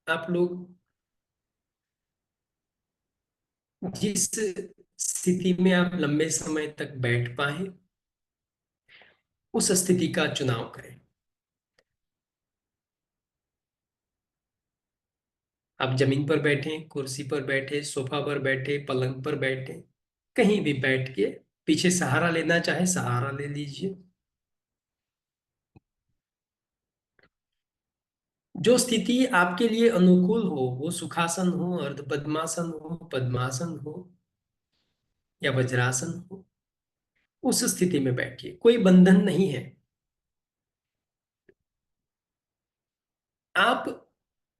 आप लोग जिस स्थिति में आप लंबे समय तक बैठ पाए उस स्थिति का चुनाव करें। आप जमीन पर बैठे, कुर्सी पर बैठे, सोफा पर बैठे, पलंग पर बैठे, कहीं भी बैठ के पीछे सहारा लेना चाहे सहारा ले लीजिए। जो स्थिति आपके लिए अनुकूल हो, वो सुखासन हो, अर्ध पद्मासन हो, पद्मासन हो या वज्रासन हो, उस स्थिति में बैठिए। कोई बंधन नहीं है। आप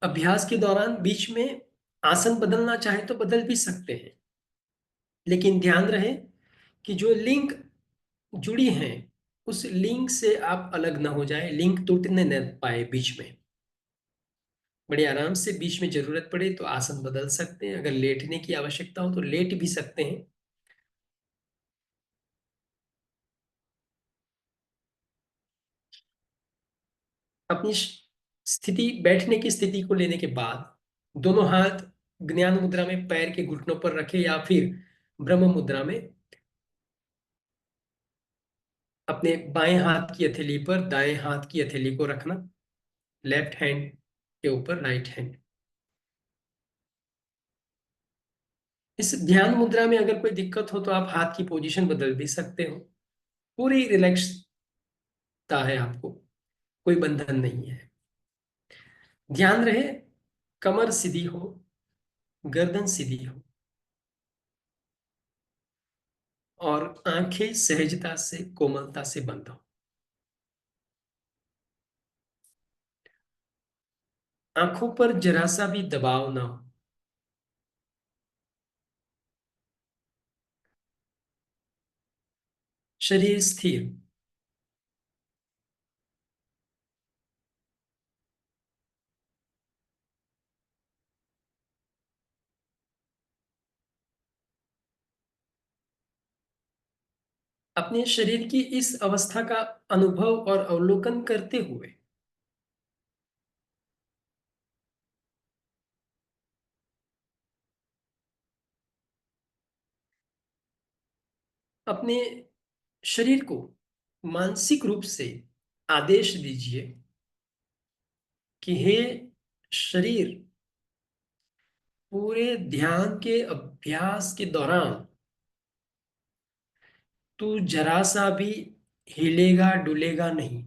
अभ्यास के दौरान बीच में आसन बदलना चाहे तो बदल भी सकते हैं, लेकिन ध्यान रहे कि जो लिंक जुड़ी हैं उस लिंक से आप अलग ना हो जाए, लिंक टूटने न पाए बीच में। बड़े आराम से बीच में जरूरत पड़े तो आसन बदल सकते हैं, अगर लेटने की आवश्यकता हो तो लेट भी सकते हैं। अपनी स्थिति, बैठने की स्थिति को लेने के बाद दोनों हाथ ज्ञान मुद्रा में पैर के घुटनों पर रखे या फिर ब्रह्म मुद्रा में अपने बाएं हाथ की हथेली पर दाएं हाथ की हथेली को रखना, लेफ्ट हैंड के ऊपर राइट हैंड। इस ध्यान मुद्रा में अगर कोई दिक्कत हो तो आप हाथ की पोजीशन बदल भी सकते हो। पूरी रिलैक्सता है आपको, कोई बंधन नहीं है। ध्यान रहे कमर सीधी हो, गर्दन सीधी हो और आंखें सहजता से कोमलता से बंद हो। आंखों पर जरा सा भी दबाव ना हो। शरीर स्थिर। अपने शरीर की इस अवस्था का अनुभव और अवलोकन करते हुए अपने शरीर को मानसिक रूप से आदेश दीजिए कि हे शरीर, पूरे ध्यान के अभ्यास के दौरान तू जरा सा भी हिलेगा डुलेगा नहीं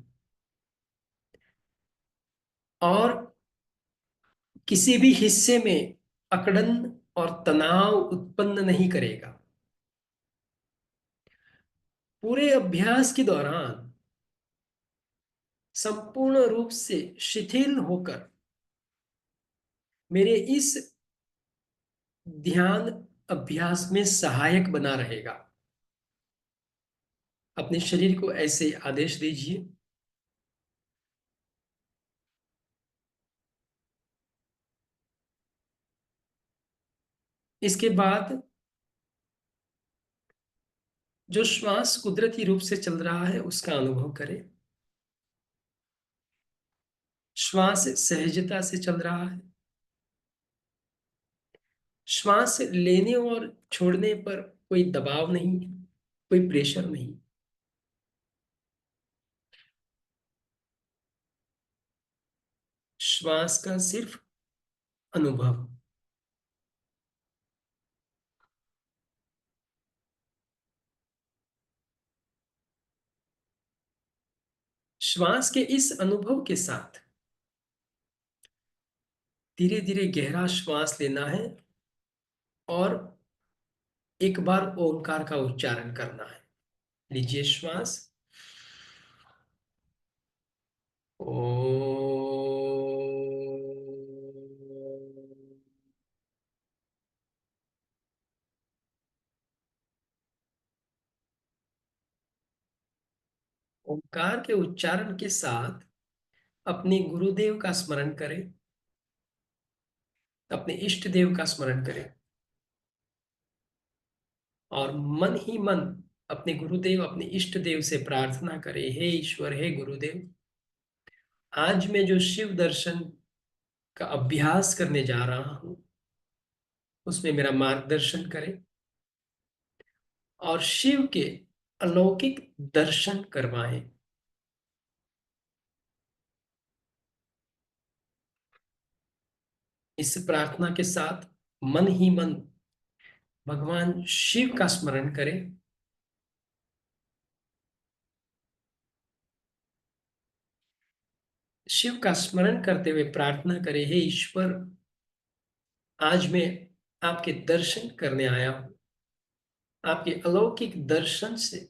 और किसी भी हिस्से में अकड़न और तनाव उत्पन्न नहीं करेगा। पूरे अभ्यास के दौरान संपूर्ण रूप से शिथिल होकर मेरे इस ध्यान अभ्यास में सहायक बना रहेगा। अपने शरीर को ऐसे आदेश दीजिए। इसके बाद जो श्वास कुदरती रूप से चल रहा है उसका अनुभव करें। श्वास सहजता से चल रहा है। श्वास लेने और छोड़ने पर कोई दबाव नहीं, कोई प्रेशर नहीं। श्वास का सिर्फ अनुभव। श्वास के इस अनुभव के साथ धीरे धीरे गहरा श्वास लेना है और एक बार ओंकार का उच्चारण करना है। लीजिए श्वास। ओ। ओंकार के उच्चारण के साथ अपने गुरुदेव का स्मरण करें, अपने इष्ट देव का स्मरण करें और मन ही मन अपने गुरुदेव, अपने इष्ट देव से प्रार्थना करें, हे ईश्वर, हे गुरुदेव, आज मैं जो शिव दर्शन का अभ्यास करने जा रहा हूं, उसमें मेरा मार्गदर्शन करें और शिव के अलौकिक दर्शन करवाएं। इस प्रार्थना के साथ मन ही मन भगवान शिव का स्मरण करें। शिव का स्मरण करते हुए प्रार्थना करें, हे ईश्वर, आज मैं आपके दर्शन करने आया हूं, आपके अलौकिक दर्शन से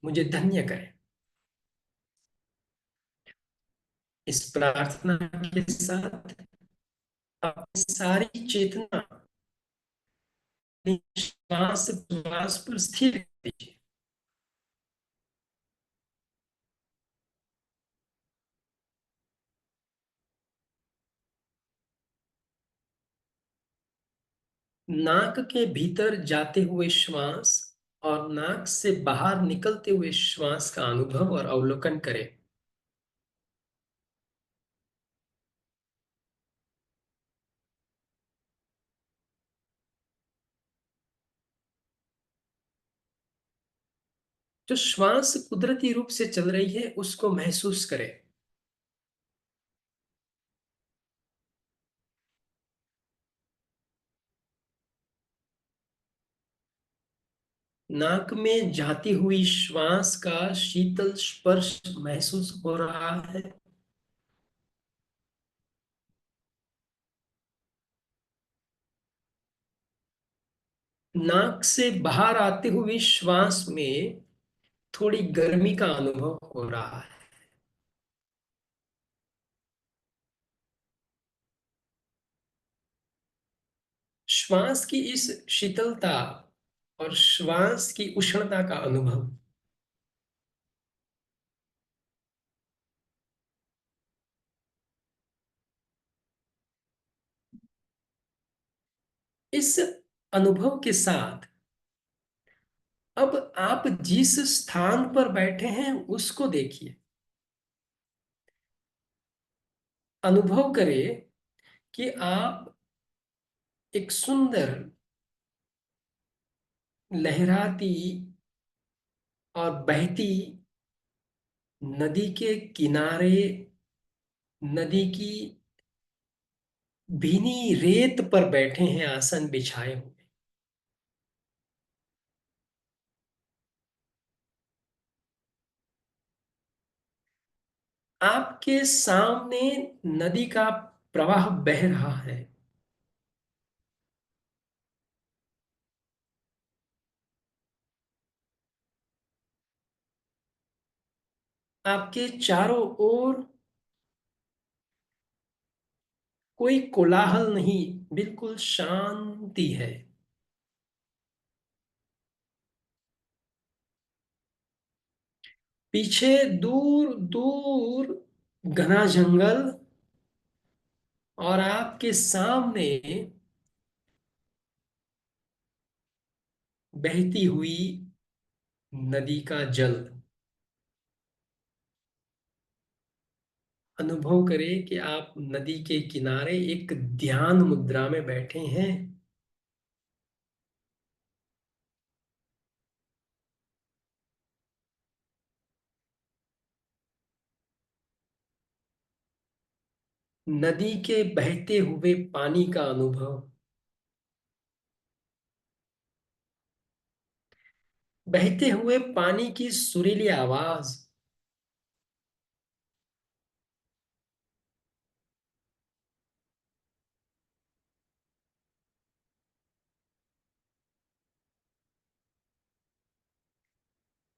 मुझे धन्य करें। इस प्रार्थना के साथ अपनी सारी चेतना अपनी श्वास श्वास पर स्थिर कीजिए। नाक के भीतर जाते हुए श्वास और नाक से बाहर निकलते हुए श्वास का अनुभव और अवलोकन करें। जो श्वास कुदरती रूप से चल रही है उसको महसूस करें। नाक में जाती हुई श्वास का शीतल स्पर्श महसूस हो रहा है। नाक से बाहर आते हुए श्वास में थोड़ी गर्मी का अनुभव हो रहा है। श्वास की इस शीतलता और श्वास की उष्णता का अनुभव। इस अनुभव के साथ अब आप जिस स्थान पर बैठे हैं उसको देखिए। अनुभव करें कि आप एक सुंदर लहराती और बहती नदी के किनारे, नदी की भीनी रेत पर बैठे हैं, आसन बिछाए हुए। आपके सामने नदी का प्रवाह बह रहा है। आपके चारों ओर कोई कोलाहल नहीं, बिल्कुल शांति है। पीछे दूर दूर घना जंगल और आपके सामने बहती हुई नदी का जल। अनुभव करें कि आप नदी के किनारे एक ध्यान मुद्रा में बैठे हैं। नदी के बहते हुए पानी का अनुभव। बहते हुए पानी की सुरीली आवाज।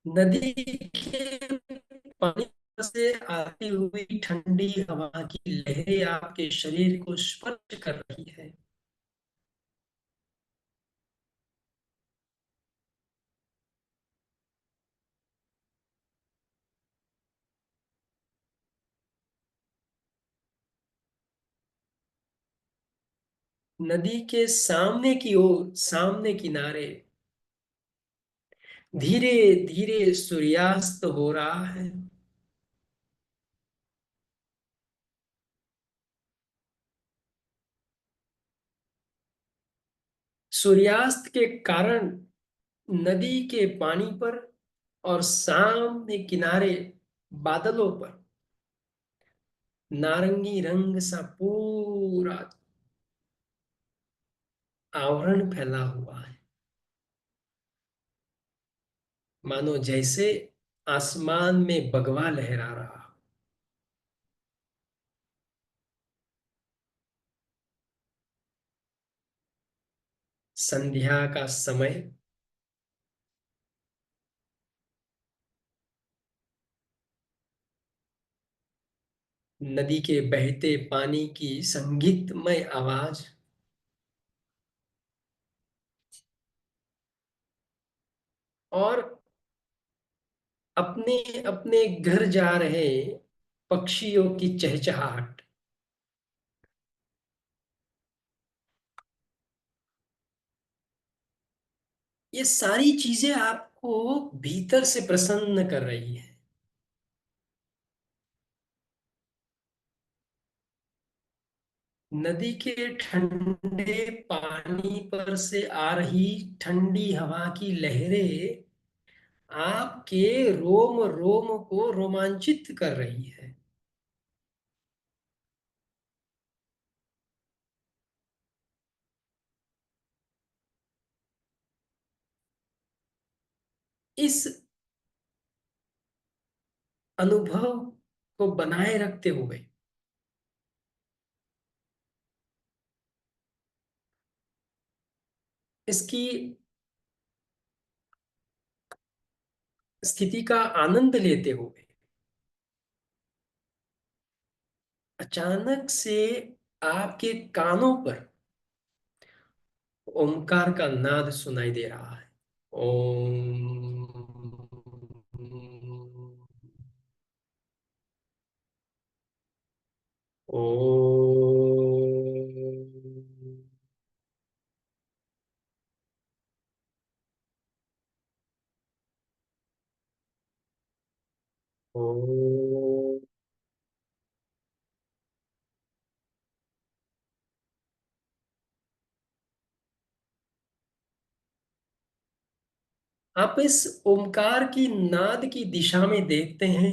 नदी के पानी से आती हुई ठंडी हवा की लहरें आपके शरीर को स्पर्श कर रही है। नदी के सामने की ओर, सामने किनारे धीरे धीरे सूर्यास्त हो रहा है। सूर्यास्त के कारण नदी के पानी पर और सामने किनारे बादलों पर नारंगी रंग सा पूरा आवरण फैला हुआ है, मानो जैसे आसमान में बगवा लहरा रहा हो। संध्या का समय, नदी के बहते पानी की संगीतमय आवाज, और अपने अपने घर जा रहे पक्षियों की चहचहाहट। ये सारी चीजें आपको भीतर से प्रसन्न कर रही है। नदी के ठंडे पानी पर से आ रही ठंडी हवा की लहरें आपके रोम रोम को रोमांचित कर रही है। इस अनुभव को बनाए रखते हुए इसकी स्थिति का आनंद लेते हुए अचानक से आपके कानों पर ओमकार का नाद सुनाई दे रहा है। ओम। ओम। ओम। आप इस ओमकार की नाद की दिशा में देखते हैं,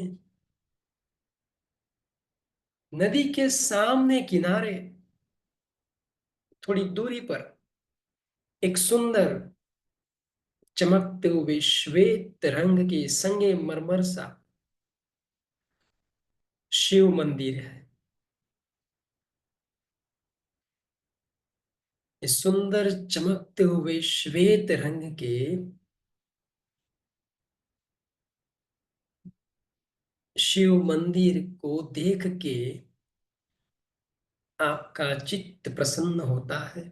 नदी के सामने किनारे थोड़ी दूरी पर एक सुंदर चमकते हुए श्वेत रंग के संगे मरमर सा शिव मंदिर है। इस सुंदर चमकते हुए श्वेत रंग के शिव मंदिर को देख के आपका चित्त प्रसन्न होता है,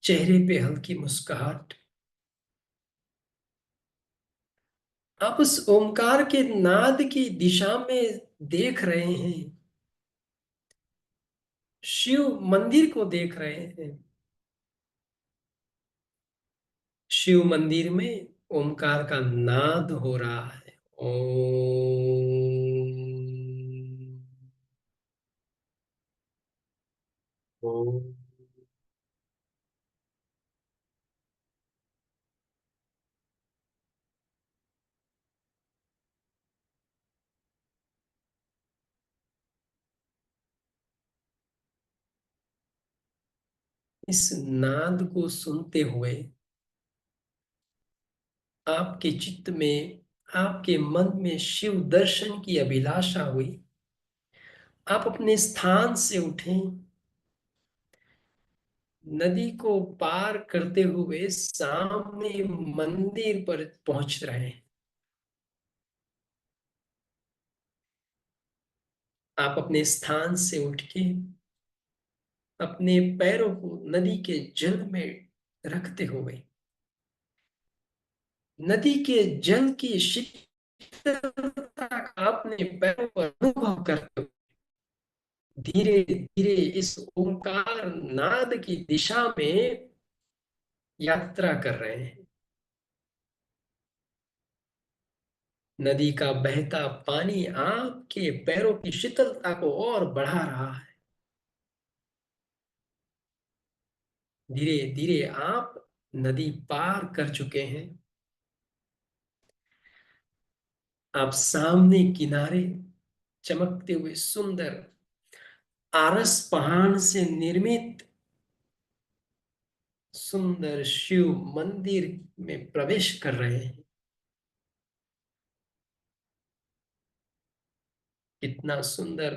चेहरे पे हल्की मुस्कुराहट। आप उस ओमकार के नाद की दिशा में देख रहे हैं, शिव मंदिर को देख रहे हैं। शिव मंदिर में ओमकार का नाद हो रहा है। ओम। ओम। इस नाद को सुनते हुए आपके चित्त में, आपके मन में शिव दर्शन की अभिलाषा हुई। आप अपने स्थान से उठें, नदी को पार करते हुए सामने मंदिर पर पहुंच रहे हैं। आप अपने स्थान से उठ के अपने पैरों को नदी के जल में रखते हुए नदी के जल की शीतलता का अपने पैरों पर अनुभव करते हुए धीरे धीरे इस ओंकार नाद की दिशा में यात्रा कर रहे हैं। नदी का बहता पानी आपके पैरों की शीतलता को और बढ़ा रहा है। धीरे धीरे आप नदी पार कर चुके हैं। आप सामने किनारे चमकते हुए सुंदर आरस पहाड़ से निर्मित सुंदर शिव मंदिर में प्रवेश कर रहे हैं। कितना सुंदर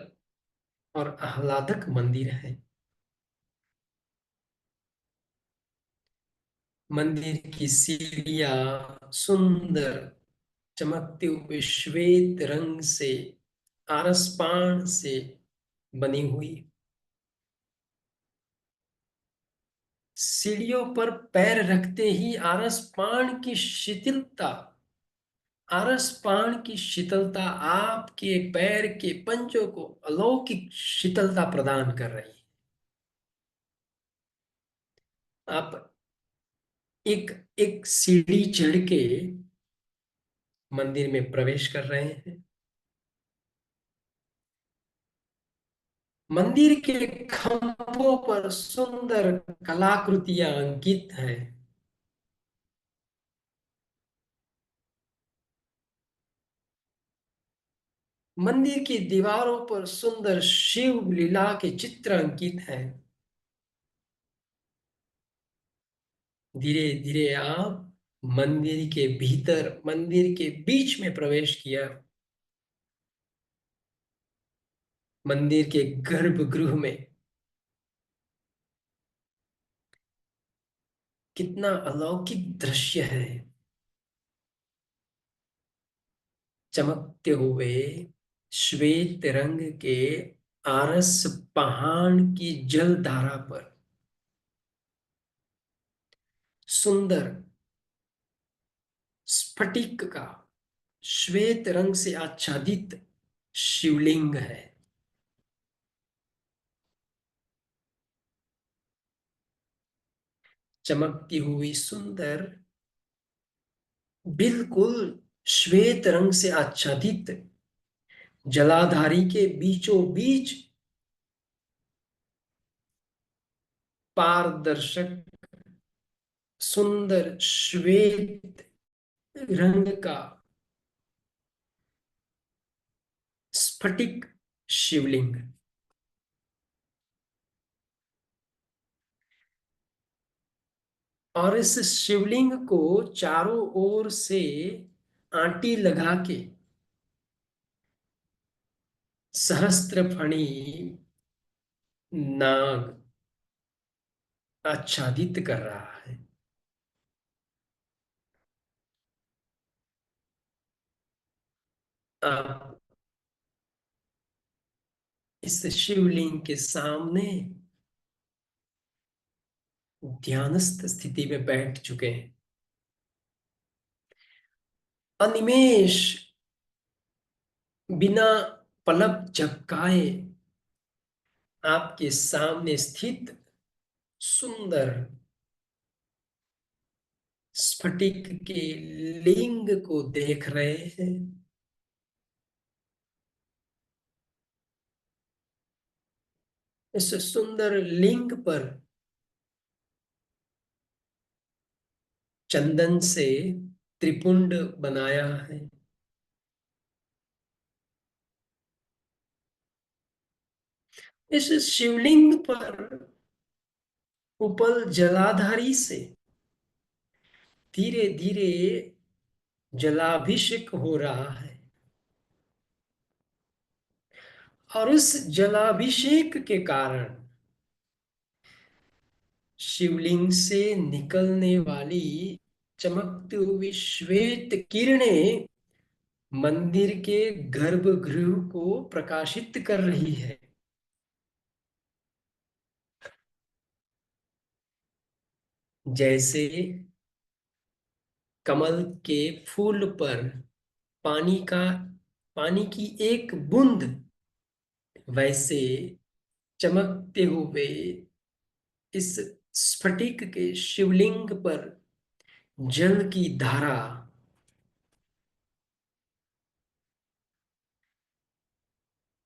और आह्लादक मंदिर है। मंदिर की सीढ़ियां सुंदर चमकते हुए श्वेत रंग से आरसपान से बनी हुई। सीढ़ियों पर पैर रखते ही आरसपान की शीतलता आपके पैर के पंजों को अलौकिक शीतलता प्रदान कर रही है। आप एक एक सीढ़ी चढ़ के मंदिर में प्रवेश कर रहे हैं। मंदिर के खंभों पर सुंदर कलाकृतियां अंकित हैं। मंदिर की दीवारों पर सुंदर शिव लीला के चित्र अंकित हैं। धीरे धीरे आप मंदिर के बीच में प्रवेश किया। मंदिर के गर्भगृह में कितना अलौकिक दृश्य है। चमकते हुए श्वेत रंग के आरस पहाड़ की जलधारा पर सुंदर स्फटिक का श्वेत रंग से आच्छादित शिवलिंग है। चमकती हुई सुंदर बिल्कुल श्वेत रंग से आच्छादित जलाधारी के बीचों बीच पारदर्शक सुंदर श्वेत रंग का स्फटिक शिवलिंग। और इस शिवलिंग को चारों ओर से आंटी लगा के सहस्त्र फणी नाग आच्छादित कर रहा है। आप इस शिवलिंग के सामने ध्यानस्थ स्थिति में बैठ चुके हैं। अनिमेष बिना पलक झपकाए आपके सामने स्थित सुंदर स्फटिक के लिंग को देख रहे हैं। इस सुंदर लिंग पर चंदन से त्रिपुंड बनाया है। इस शिवलिंग पर उपल जलाधारी से धीरे धीरे जलाभिषेक हो रहा है। और उस जलाभिषेक के कारण शिवलिंग से निकलने वाली चमकती हुई श्वेत किरणें मंदिर के गर्भगृह को प्रकाशित कर रही है। जैसे कमल के फूल पर पानी का पानी की एक बूंद, वैसे चमकते हुए इस स्फटिक के शिवलिंग पर जल की धारा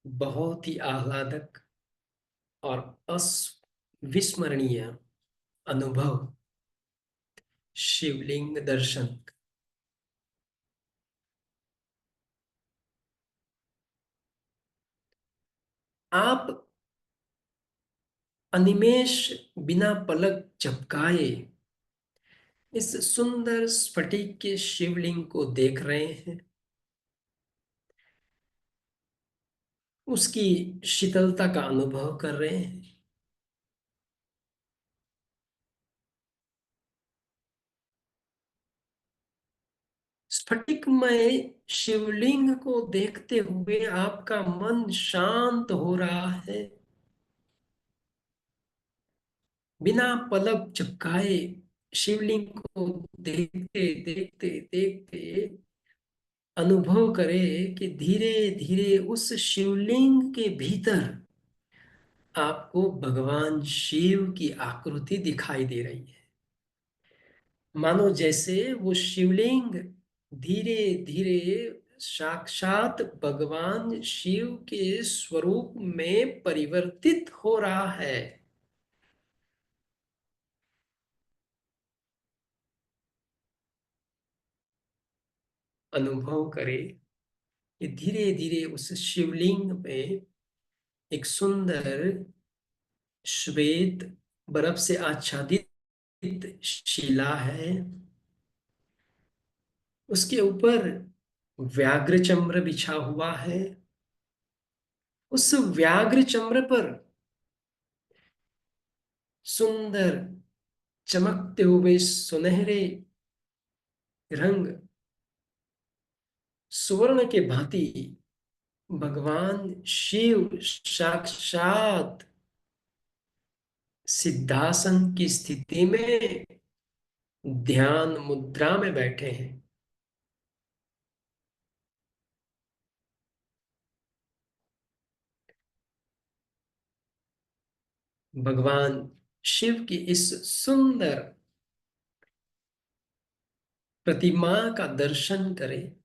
बहुत ही आह्लादक और अविस्मरणीय अनुभव, शिवलिंग दर्शन। आप अनिमेष बिना पलक झपकाए इस सुंदर स्फटिक के शिवलिंग को देख रहे हैं। उसकी शीतलता का अनुभव कर रहे हैं। स्फटिकमय शिवलिंग को देखते हुए आपका मन शांत हो रहा है। बिना पलक झपकाए शिवलिंग को देखते देखते देखते अनुभव करें कि धीरे धीरे उस शिवलिंग के भीतर आपको भगवान शिव की आकृति दिखाई दे रही है। मानो जैसे वो शिवलिंग धीरे धीरे साक्षात भगवान शिव के स्वरूप में परिवर्तित हो रहा है। अनुभव करें कि धीरे धीरे उस शिवलिंग में एक सुंदर श्वेत बर्फ से आच्छादित शिला है। उसके ऊपर व्याघ्र चम्र बिछा हुआ है। उस व्याघ्र चम्र पर सुंदर चमकते हुए सुनहरे रंग सुवर्ण के भांति भगवान शिव साक्षात सिद्धासन की स्थिति में ध्यान मुद्रा में बैठे हैं। भगवान शिव की इस सुंदर प्रतिमा का दर्शन करें।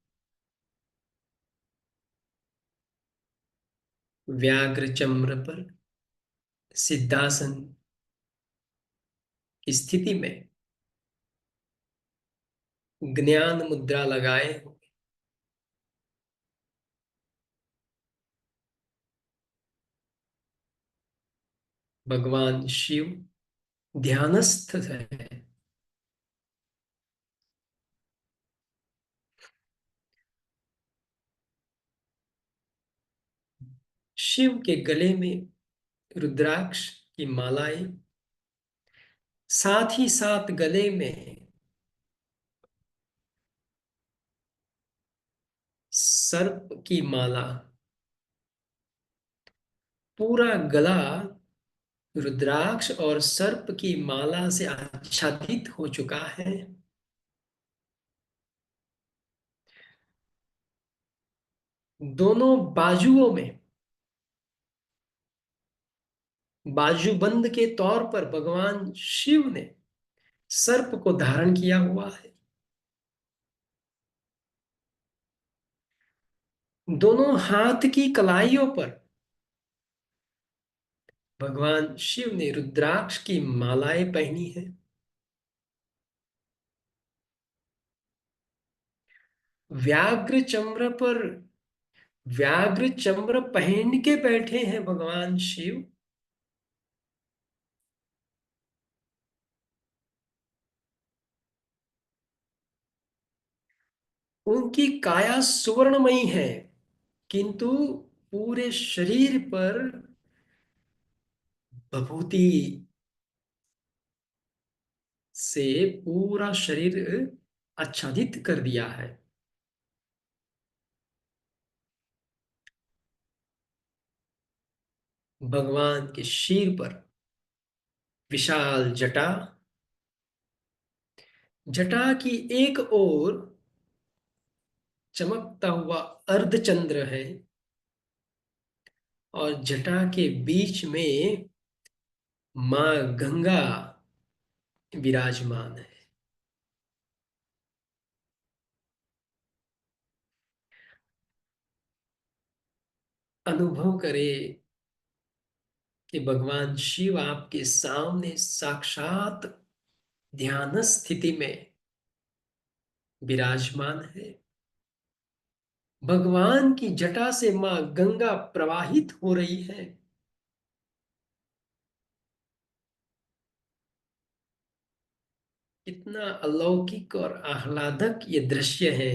व्याघ्र चम्र पर सिद्धासन की स्थिति में ज्ञान मुद्रा लगाए भगवान शिव ध्यानस्थ है। शिव के गले में रुद्राक्ष की मालाएं, साथ ही साथ गले में सर्प की माला। पूरा गला रुद्राक्ष और सर्प की माला से आच्छादित हो चुका है। दोनों बाजुओं में बाजूबंद के तौर पर भगवान शिव ने सर्प को धारण किया हुआ है। दोनों हाथ की कलाइयों पर भगवान शिव ने रुद्राक्ष की मालाएं पहनी है। व्याघ्र चम्र पर व्याघ्र चम्र पहन के बैठे हैं भगवान शिव। उनकी काया सुवर्णमयी है, किंतु पूरे शरीर पर विभूति से पूरा शरीर आच्छादित कर दिया है। भगवान के शीर पर विशाल जटा, जटा की एक ओर चमकता हुआ अर्धचंद्र है और जटा के बीच में मां गंगा विराजमान है। अनुभव करे कि भगवान शिव आपके सामने साक्षात ध्यान स्थिति में विराजमान है। भगवान की जटा से मां गंगा प्रवाहित हो रही है। कितना अलौकिक और आह्लादक ये दृश्य है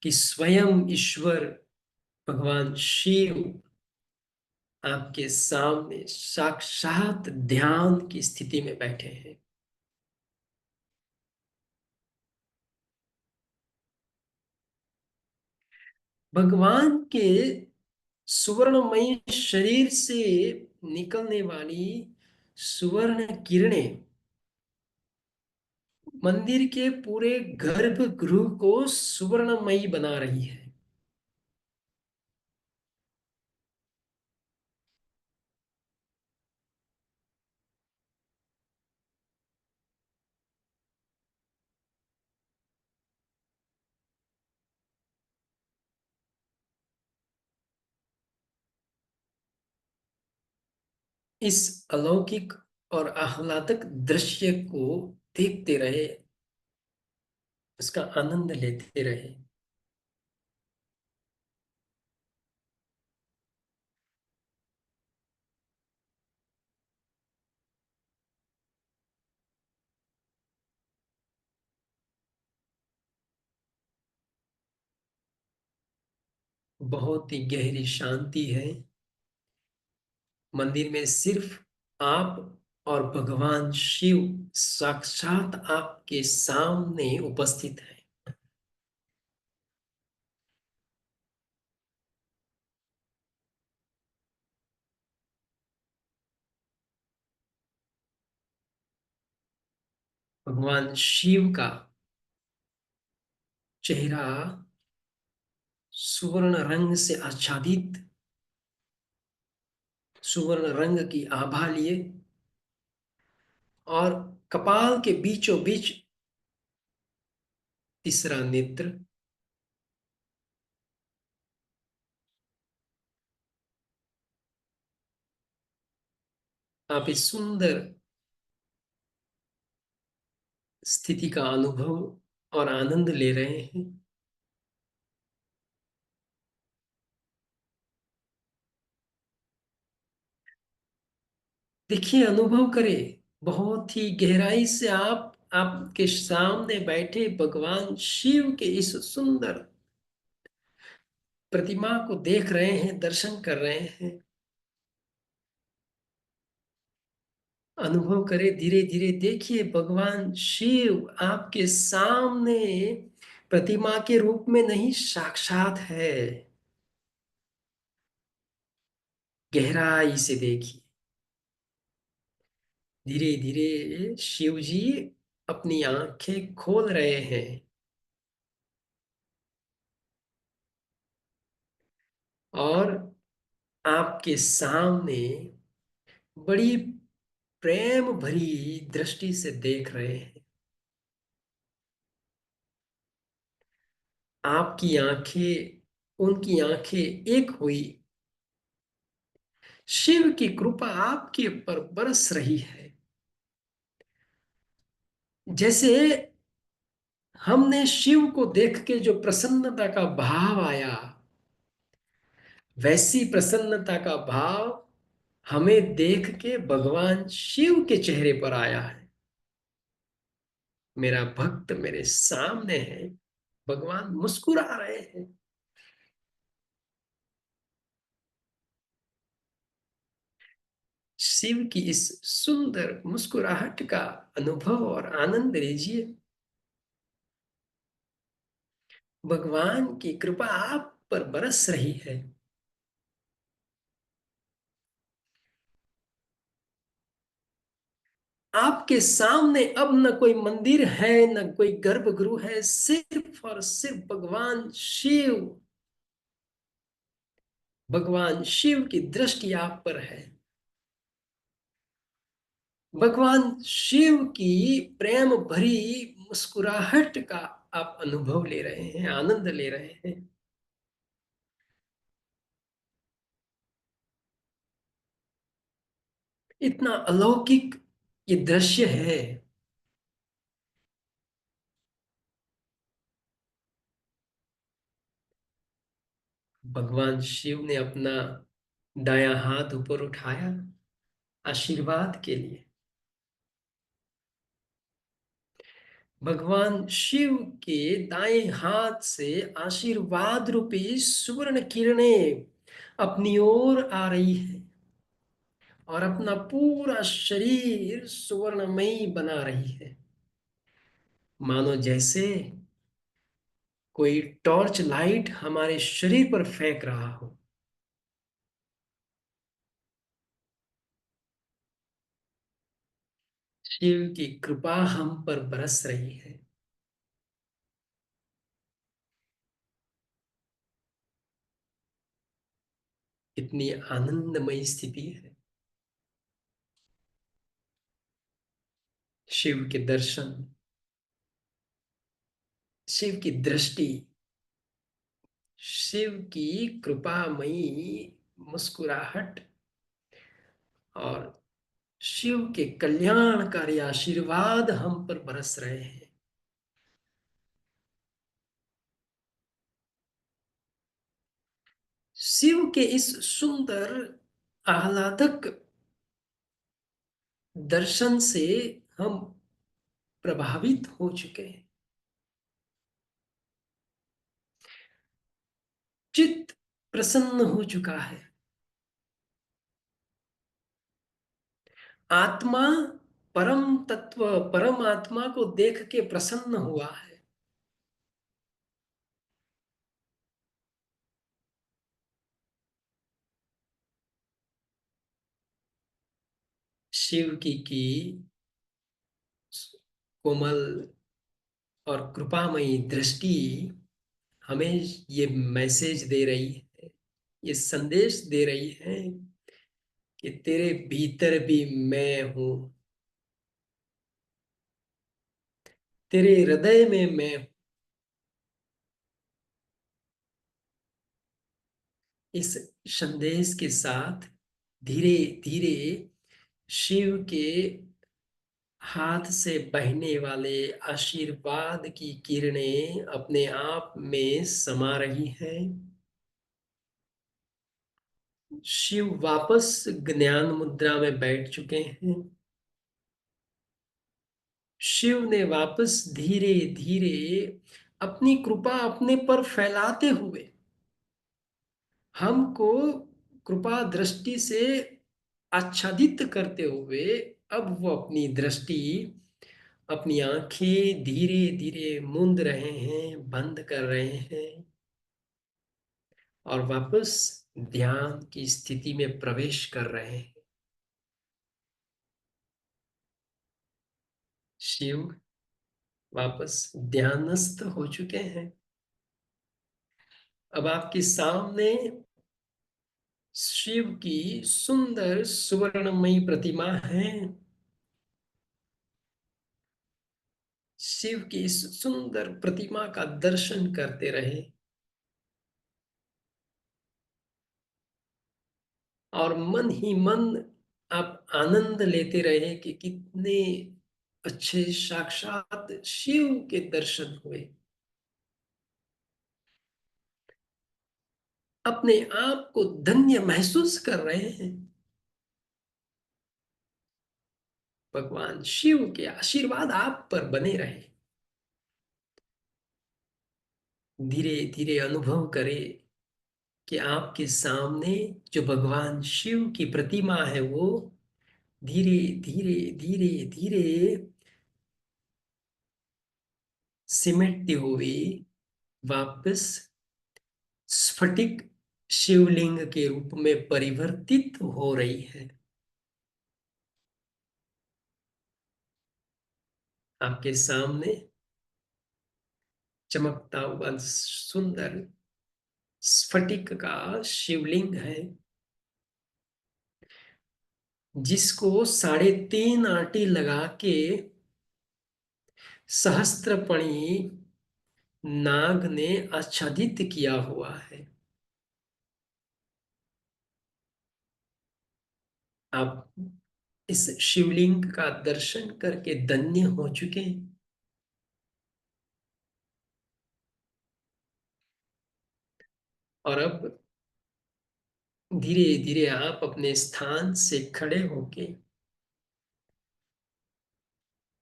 कि स्वयं ईश्वर भगवान शिव आपके सामने साक्षात ध्यान की स्थिति में बैठे हैं। भगवान के सुवर्णमय शरीर से निकलने वाली सुवर्ण किरणें मंदिर के पूरे गर्भगृह को सुवर्णमयी बना रही है। इस अलौकिक और आह्लादक दृश्य को देखते रहे, उसका आनंद लेते रहे। बहुत ही गहरी शांति है। मंदिर में सिर्फ आप और भगवान शिव साक्षात आपके सामने उपस्थित है। भगवान शिव का चेहरा सुवर्ण रंग से आच्छादित, सुवर्ण रंग की आभा लिए, और कपाल के बीचों बीच तीसरा नेत्र, आप इस सुंदर स्थिति का अनुभव और आनंद ले रहे हैं। देखिए, अनुभव करें, बहुत ही गहराई से आप आपके सामने बैठे भगवान शिव के इस सुंदर प्रतिमा को देख रहे हैं, दर्शन कर रहे हैं। अनुभव करें, धीरे धीरे देखिए, भगवान शिव आपके सामने प्रतिमा के रूप में नहीं, साक्षात है। गहराई से देखिए। धीरे धीरे शिव जी अपनी आंखें खोल रहे हैं और आपके सामने बड़ी प्रेम भरी दृष्टि से देख रहे हैं। आपकी आंखें, उनकी आंखें एक हुई। शिव की कृपा आपके ऊपर बरस रही है। जैसे हमने शिव को देख के जो प्रसन्नता का भाव आया, वैसी प्रसन्नता का भाव हमें देख के भगवान शिव के चेहरे पर आया है। मेरा भक्त मेरे सामने है, भगवान मुस्कुरा रहे हैं। शिव की इस सुंदर मुस्कुराहट का अनुभव और आनंद लीजिए। भगवान की कृपा आप पर बरस रही है। आपके सामने अब न कोई मंदिर है, न कोई गर्भगृह है, सिर्फ और सिर्फ भगवान शिव। भगवान शिव की दृष्टि आप पर है। भगवान शिव की प्रेम भरी मुस्कुराहट का आप अनुभव ले रहे हैं, आनंद ले रहे हैं। इतना अलौकिक ये दृश्य है। भगवान शिव ने अपना दायां हाथ ऊपर उठाया आशीर्वाद के लिए। भगवान शिव के दाएं हाथ से आशीर्वाद रूपी सुवर्ण किरणें अपनी ओर आ रही है और अपना पूरा शरीर सुवर्णमयी बना रही है, मानो जैसे कोई टॉर्च लाइट हमारे शरीर पर फेंक रहा हो। शिव की कृपा हम पर बरस रही है। कितनी आनंदमयी स्थिति है। शिव के दर्शन, शिव की दृष्टि, शिव की कृपामयी मुस्कुराहट और शिव के कल्याणकारी आशीर्वाद हम पर बरस रहे हैं। शिव के इस सुंदर आह्लादक दर्शन से हम प्रभावित हो चुके हैं। चित्त प्रसन्न हो चुका है। आत्मा परम तत्व, परम आत्मा को देख के प्रसन्न हुआ है। शिव की कोमल और कृपामयी दृष्टि हमें ये मैसेज दे रही है, ये संदेश दे रही है कि तेरे भीतर भी मैं हूं, तेरे हृदय में मैं हूं। इस संदेश के साथ धीरे धीरे शिव के हाथ से बहने वाले आशीर्वाद की किरणें अपने आप में समा रही हैं। शिव वापस ज्ञान मुद्रा में बैठ चुके हैं। शिव ने वापस धीरे धीरे अपनी कृपा अपने पर फैलाते हुए हमको कृपा दृष्टि से आच्छादित करते हुए अब वो अपनी दृष्टि, अपनी आंखें धीरे धीरे मूंद रहे हैं, बंद कर रहे हैं और वापस ध्यान की स्थिति में प्रवेश कर रहे हैं। शिव वापस ध्यानस्थ हो चुके हैं। अब आपके सामने शिव की सुंदर सुवर्णमयी प्रतिमा है। शिव की इस सुंदर प्रतिमा का दर्शन करते रहे और मन ही मन आप आनंद लेते रहे कि कितने अच्छे साक्षात शिव के दर्शन हुए। अपने आप को धन्य महसूस कर रहे हैं। भगवान शिव के आशीर्वाद आप पर बने रहे। धीरे धीरे अनुभव करें कि आपके सामने जो भगवान शिव की प्रतिमा है वो धीरे धीरे धीरे धीरे सिमटती हुई वापस स्फटिक शिवलिंग के रूप में परिवर्तित हो रही है। आपके सामने चमकता हुआ सुंदर स्फटिक का शिवलिंग है जिसको 3.5 आटी लगा के सहस्त्रपणी नाग ने आच्छादित किया हुआ है। आप इस शिवलिंग का दर्शन करके धन्य हो चुके हैं। और अब धीरे धीरे आप अपने स्थान से खड़े होके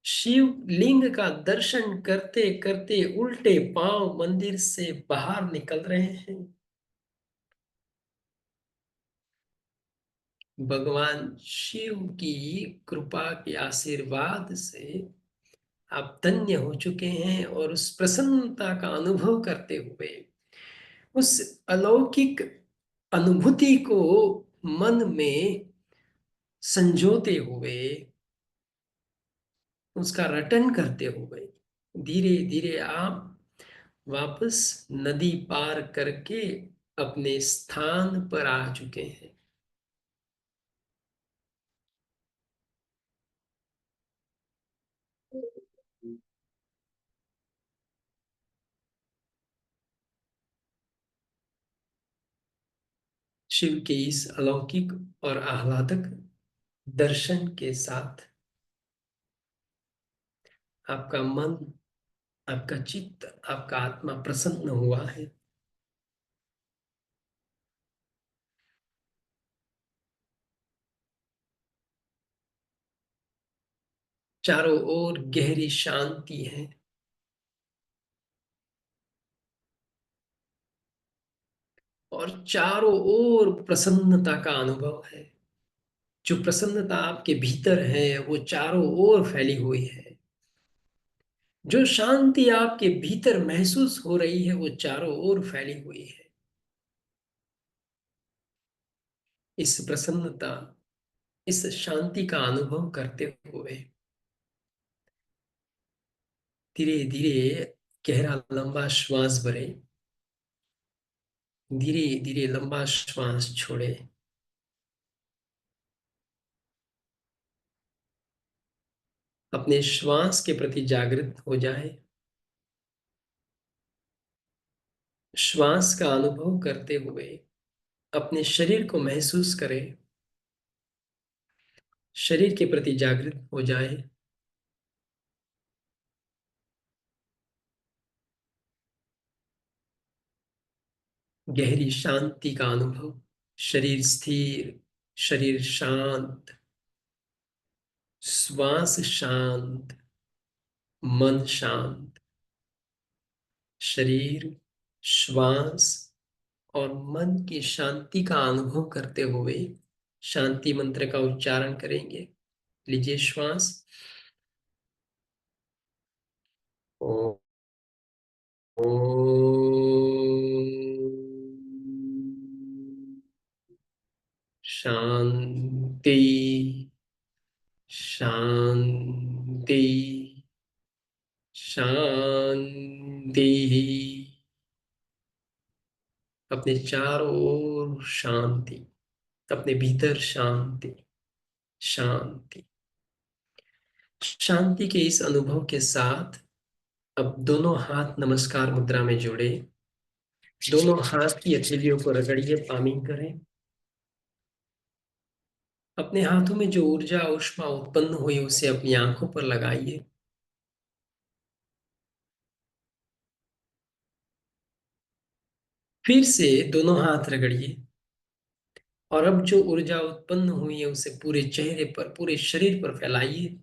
शिवलिंग का दर्शन करते करते उल्टे पांव मंदिर से बाहर निकल रहे हैं। भगवान शिव की कृपा के आशीर्वाद से आप धन्य हो चुके हैं और उस प्रसन्नता का अनुभव करते हुए उस अलौकिक अनुभूति को मन में संजोते हुए उसका रटन करते हुए धीरे धीरे आप वापस नदी पार करके अपने स्थान पर आ चुके हैं। शिव के इस अलौकिक और आह्लादक दर्शन के साथ आपका मन, आपका चित्त, आपका आत्मा प्रसन्न हुआ है। चारों ओर गहरी शांति है और चारों ओर प्रसन्नता का अनुभव है। जो प्रसन्नता आपके भीतर है वो चारों ओर फैली हुई है। जो शांति आपके भीतर महसूस हो रही है वो चारों ओर फैली हुई है। इस प्रसन्नता, इस शांति का अनुभव करते हुए धीरे धीरे गहरा लंबा श्वास भरे, धीरे धीरे लंबा श्वास छोड़े। अपने श्वास के प्रति जागृत हो जाए। श्वास का अनुभव करते हुए अपने शरीर को महसूस करें। शरीर के प्रति जागृत हो जाए। गहरी शांति का अनुभव। शरीर स्थिर, शरीर शांत, श्वास शांत, मन शांत। शरीर, श्वास और मन की शांति का अनुभव करते हुए शांति मंत्र का उच्चारण करेंगे। लीजिए श्वास। ओ, शांति, शांति, शांति। अपने चारों ओर शांति, अपने भीतर शांति, शांति। शांति के इस अनुभव के साथ अब दोनों हाथ नमस्कार मुद्रा में जोड़े। दोनों हाथ की हथेलियों को रगड़िए, पामिंग करें। अपने हाथों में जो ऊर्जा ऊष्मा उत्पन्न हुई उसे अपनी आंखों पर लगाइए। फिर से दोनों हाथ रगड़िए और अब जो ऊर्जा उत्पन्न हुई है उसे पूरे चेहरे पर, पूरे शरीर पर फैलाइए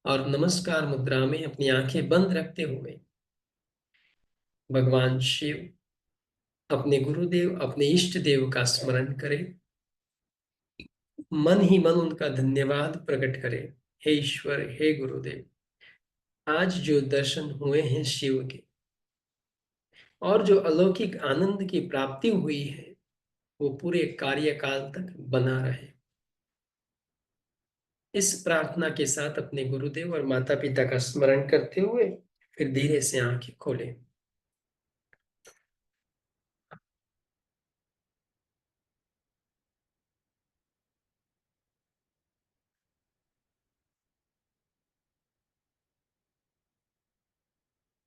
और नमस्कार मुद्रा में अपनी आंखें बंद रखते हुए भगवान शिव, अपने गुरुदेव, अपने इष्ट देव का स्मरण करें। मन ही मन उनका धन्यवाद प्रकट करें। हे ईश्वर, हे गुरुदेव, आज जो दर्शन हुए हैं शिव के और जो अलौकिक आनंद की प्राप्ति हुई है वो पूरे कार्यकाल तक बना रहे। इस प्रार्थना के साथ अपने गुरुदेव और माता पिता का स्मरण करते हुए फिर धीरे से आंखें खोलें।